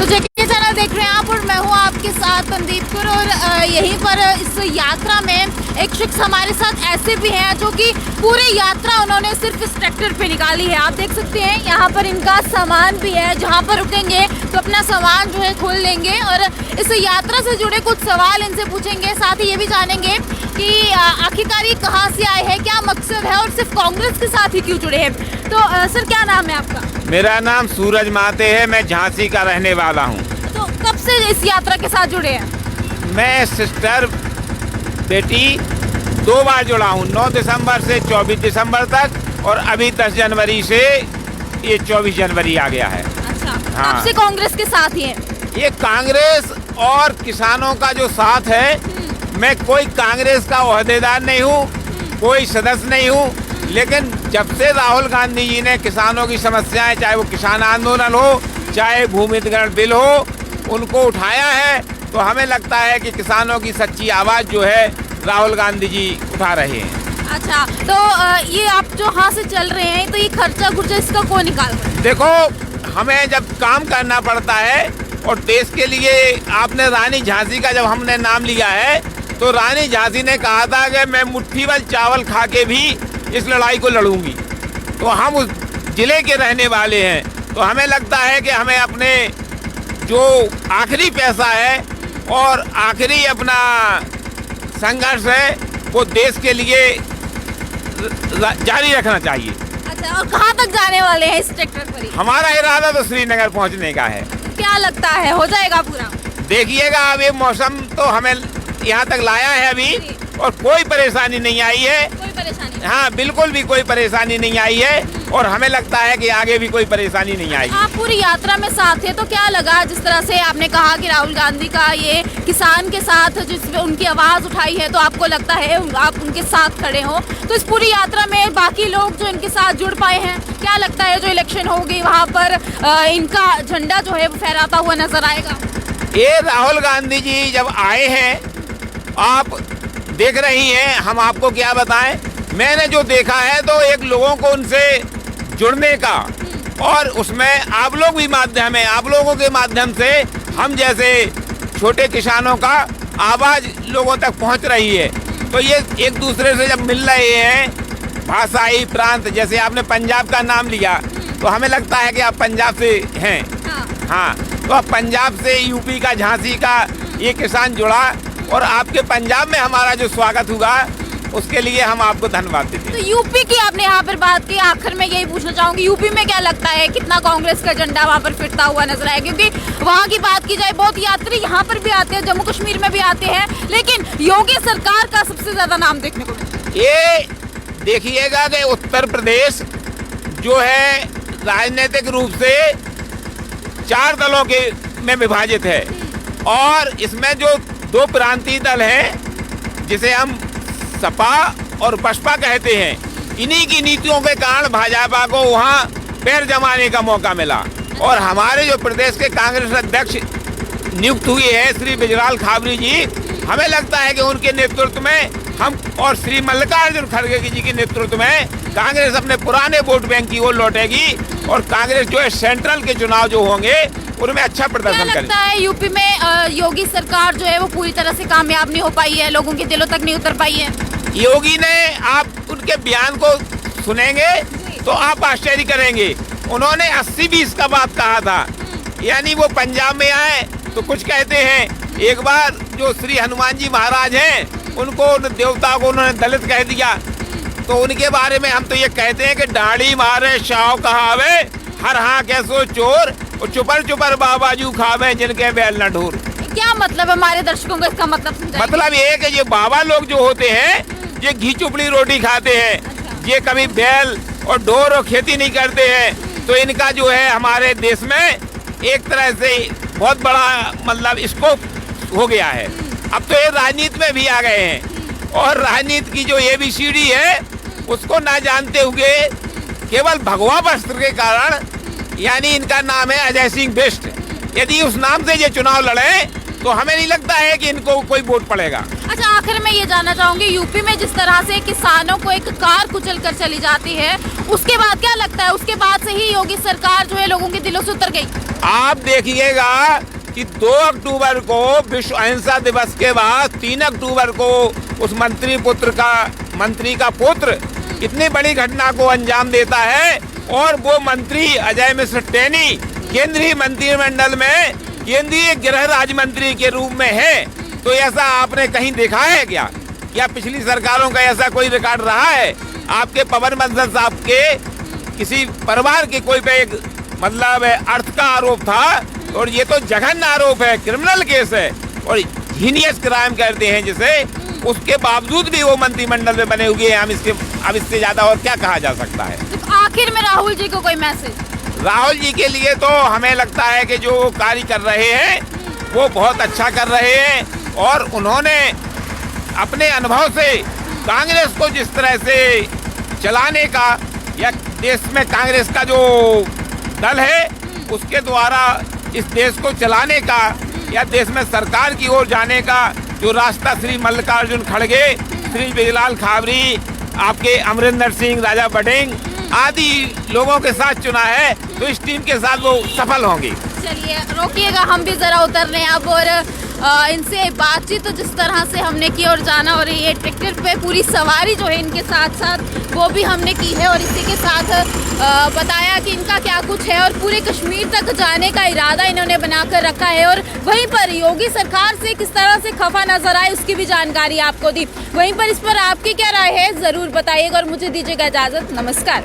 तो जेके चैनल देख रहे हैं आप और मैं हूं आपके साथ संदीप कौर और यहीं पर इस यात्रा में एक शख्स हमारे साथ ऐसे भी हैं जो कि पूरी यात्रा उन्होंने सिर्फ इस ट्रैक्टर पे निकाली है। आप देख सकते हैं यहाँ पर इनका सामान भी है, जहाँ पर रुकेंगे तो अपना सामान जो है खोल लेंगे और इस यात्रा से जुड़े कुछ सवाल इनसे पूछेंगे। साथ ही ये भी जानेंगे कि आखिरकार ये कहाँ से आए हैं, क्या मकसद है और सिर्फ कांग्रेस के साथ ही क्यों जुड़े हैं। तो सर क्या नाम है आपका? मेरा नाम सूरज माते है, मैं झांसी का रहने वाला हूँ। तो कब से इस यात्रा के साथ जुड़े हैं? मैं सिस्टर बेटी 2 बार जुड़ा हूँ, 9 दिसंबर से 24 दिसंबर तक और अभी 10 जनवरी से ये 24 जनवरी आ गया है। अच्छा, हाँ। कब से कांग्रेस के साथ ही हैं? ये कांग्रेस और किसानों का जो साथ है, मैं कोई कांग्रेस का ओहदेदार नहीं हूँ, कोई सदस्य नहीं हूँ, लेकिन जब से राहुल गांधी जी ने किसानों की समस्याएं, चाहे वो किसान आंदोलन हो, चाहे भूमि अधिग्रहण बिल हो, उनको उठाया है, तो हमें लगता है कि किसानों की सच्ची आवाज़ जो है राहुल गांधी जी उठा रहे हैं। अच्छा, तो ये आप जो यहाँ से चल रहे हैं तो ये खर्चा खुर्चा इसका कौन निकाल रहा है? देखो, हमें जब काम करना पड़ता है और देश के लिए, आपने रानी झांसी का जब हमने नाम लिया है तो रानी झांसी ने कहा था कि मैं मुट्ठी भर चावल खा के भी इस लड़ाई को लड़ूंगी। तो हम उस जिले के रहने वाले हैं, तो हमें लगता है कि हमें अपने जो आखिरी पैसा है और आखिरी अपना संघर्ष है वो देश के लिए जारी रखना चाहिए। अच्छा, और कहाँ तक जाने वाले हैं इस ट्रैक्टर पर? हमारा इरादा तो श्रीनगर पहुंचने का है। क्या लगता है हो जाएगा पूरा? देखिएगा, अब ये मौसम तो हमें यहाँ तक लाया है अभी और कोई परेशानी नहीं आई है। कोई परेशानी नहीं? हाँ, बिल्कुल भी कोई परेशानी नहीं आई है और हमें लगता है कि आगे भी कोई परेशानी नहीं आएगी। आप पूरी यात्रा में साथ थे तो क्या लगा, जिस तरह से आपने कहा कि राहुल गांधी का ये किसान के साथ जिसमें उनकी आवाज़ उठाई है, तो आपको लगता है आप उनके साथ खड़े हो, तो इस पूरी यात्रा में बाकी लोग जो इनके साथ जुड़ पाए हैं, क्या लगता है जो इलेक्शन होगी वहाँ पर इनका झंडा जो है वो फहराता हुआ नजर आएगा? ये राहुल गांधी जी जब आए हैं, आप देख रही हैं, हम आपको क्या बताएं, मैंने जो देखा है तो एक लोगों को उनसे जुड़ने का, और उसमें आप लोग भी माध्यम है, आप लोगों के माध्यम से हम जैसे छोटे किसानों का आवाज़ लोगों तक पहुंच रही है। तो ये एक दूसरे से जब मिल रहे हैं, भाषाई प्रांत, जैसे आपने पंजाब का नाम लिया तो हमें लगता है कि आप पंजाब से हैं। हाँ, तो अब पंजाब से यूपी का झांसी का ये किसान जुड़ा और आपके पंजाब में हमारा जो स्वागत हुआ उसके लिए हम आपको धन्यवाद देते हैं। तो यूपी की आपने यहाँ पर बात की, आखिर में यही पूछना चाहूंगी, यूपी में क्या लगता है कितना कांग्रेस का झंडा वहाँ पर फिरता हुआ नजर आया? क्योंकि वहाँ की बात की जाए, बहुत यात्री यहाँ पर भी आते हैं, जम्मू कश्मीर में भी आते हैं, लेकिन योगी सरकार का सबसे ज्यादा नाम देखने को मिलता है। ये देखिएगा कि उत्तर प्रदेश जो है राजनीतिक रूप से 4 दलों के में विभाजित है और इसमें जो 2 प्रांतीय दल हैं जिसे हम सपा और बसपा कहते हैं, इन्हीं की नीतियों के कारण भाजपा को वहाँ पैर जमाने का मौका मिला और हमारे जो प्रदेश के कांग्रेस अध्यक्ष नियुक्त हुए हैं श्री बिजलाल खाबरी जी, हमें लगता है कि उनके नेतृत्व में हम और श्री मल्लिकार्जुन खड़गे जी के नेतृत्व में कांग्रेस अपने पुराने वोट बैंक की ओर लौटेगी और कांग्रेस जो है सेंट्रल के चुनाव जो होंगे उनमें अच्छा प्रदर्शन करेगी। क्या लगता है यूपी में योगी सरकार जो है वो पूरी तरह से कामयाब नहीं हो पाई है, लोगों के दिलों तक नहीं उतर पाई है? योगी ने, आप उनके बयान को सुनेंगे तो आप आश्चर्य करेंगे, उन्होंने 80-20 का बात कहा था, यानी वो पंजाब में आए तो कुछ कहते हैं, एक बार जो श्री हनुमान जी महाराज हैं उनको देवता को उन्होंने दलित कह दिया, तो उनके बारे में हम तो ये कहते हैं कि दाढ़ी मारे शाव कहावे, हर हाँ कैसो चोर, और चुपर चुपर बाबा जू खावे जिनके बैल न ढोर। क्या मतलब हमारे दर्शकों को इसका मतलब समझाइए? मतलब ये है कि ये बाबा लोग जो होते हैं ये घी चुपड़ी रोटी खाते हैं। अच्छा। ये कभी बैल और ढोर और खेती नहीं करते हैं, तो इनका जो है हमारे देश में एक तरह से बहुत बड़ा मतलब स्कोप हो गया है। अब तो ये राजनीति में भी आ गए हैं और राजनीति की जो ABCD है उसको ना जानते हुए केवल भगवा वस्त्र के कारण, यानी इनका नाम है अजय सिंह बिष्ट, यदि उस नाम से ये चुनाव लड़े तो हमें नहीं लगता है कि इनको कोई वोट पड़ेगा। अच्छा, आखिर में ये जानना चाहूंगी, यूपी में जिस तरह से किसानों को एक कार कुचल कर चली जाती है, उसके बाद क्या लगता है, उसके बाद से ही योगी सरकार जो है लोगों के दिलों से उतर गई? आप देखिएगा कि 2 अक्टूबर को विश्व अहिंसा दिवस के बाद 3 अक्टूबर को उस मंत्री का पुत्र इतनी बड़ी घटना को अंजाम देता है, और वो मंत्री अजय मिश्र टेनी केंद्रीय मंत्रिमंडल में केंद्रीय गृह राज्य मंत्री के रूप में है। तो ऐसा आपने कहीं देखा है क्या? या पिछली सरकारों का ऐसा कोई रिकॉर्ड रहा है? आपके पवन बंसल साहब के किसी परिवार के कोई पे एक मतलब अर्थ का आरोप था, और ये तो जघन्य आरोप है, क्रिमिनल केस है, और हीनियस क्राइम करते हैं जिसे, उसके बावजूद भी वो मंत्रिमंडल में बने हुए हैं। अब इससे ज्यादा और क्या कहा जा सकता है? तो आखिर में राहुल जी को कोई मैसेज? राहुल जी के लिए तो हमें लगता है कि जो कार्य कर रहे हैं वो बहुत अच्छा कर रहे हैं, और उन्होंने अपने अनुभव से कांग्रेस को जिस तरह से चलाने का, या देश में कांग्रेस का जो दल है उसके द्वारा इस देश को चलाने का, या देश में सरकार की ओर जाने का जो रास्ता श्री मल्लिकार्जुन खड़गे, श्री बिजलाल खाबरी, आपके अमरिंदर सिंह, राजा बडेंग आदि लोगों के साथ चुना है, तो इस टीम के साथ वो सफल होंगी। चलिए रोकिएगा, हम भी जरा उतर रहे हैं अब, और इनसे बातचीत जिस तरह से हमने की और जाना, और ये ट्रैक्टर पे पूरी सवारी जो है इनके साथ साथ वो भी हमने की है, और इसी के साथ बताया कि इनका क्या कुछ है, और पूरे कश्मीर तक जाने का इरादा इन्होंने बनाकर रखा है, और वहीं पर योगी सरकार से किस तरह से खफा नजर आए उसकी भी जानकारी आपको दी। वहीं पर इस पर आपकी क्या राय है ज़रूर बताइएगा, और मुझे दीजिएगा इजाज़त। नमस्कार।